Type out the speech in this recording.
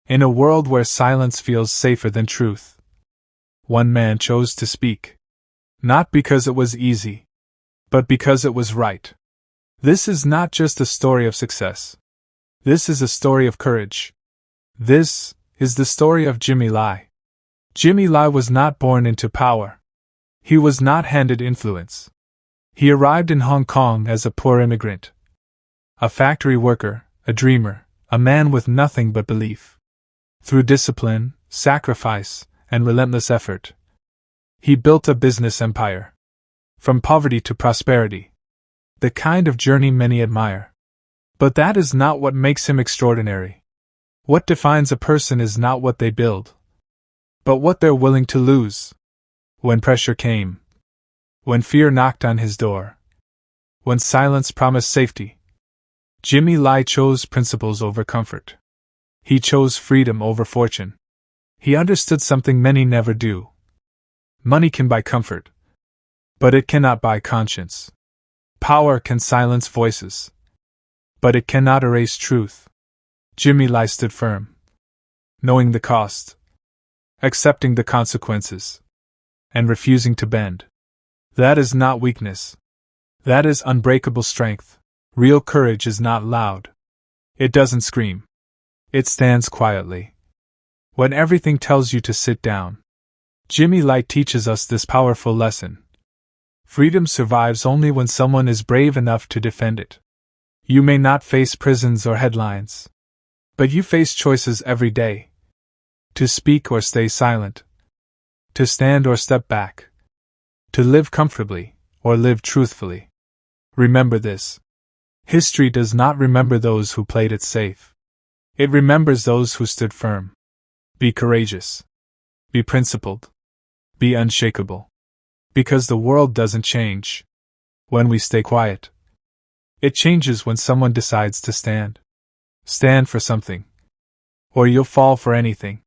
In a world where silence feels safer than truth, one man chose to speak. Not because it was easy, but because it was right. This is not just a story of success. This is a story of courage. This is the story of Jimmy Lai. Jimmy Lai was not born into power. He was not handed influence. He arrived in Hong Kong as a poor immigrant. A factory worker, a dreamer, a man with nothing but belief. Through discipline, sacrifice, and relentless effort, he built a business empire. From poverty to prosperity. The kind of journey many admire. But that is not what makes him extraordinary. What defines a person is not what they build, but what they're willing to lose. When pressure came, when fear knocked on his door, when silence promised safety, Jimmy Lai chose principles over comfort. He chose freedom over fortune. He understood something many never do. Money can buy comfort, but it cannot buy conscience. Power can silence voices, but it cannot erase truth. Jimmy Lai stood firm, knowing the cost, accepting the consequences, and refusing to bend. That is not weakness. That is unbreakable strength. Real courage is not loud. It doesn't scream. It stands quietly. When everything tells you to sit down. Jimmy Lai teaches us this powerful lesson. Freedom survives only when someone is brave enough to defend it. You may not face prisons or headlines, but you face choices every day. To speak or stay silent. To stand or step back. To live comfortably or live truthfully. Remember this. History does not remember those who played it safe. It remembers those who stood firm. Be courageous. Be principled. Be unshakable. Because the world doesn't change when we stay quiet. It changes when someone decides to stand. Stand for something. Or you'll fall for anything.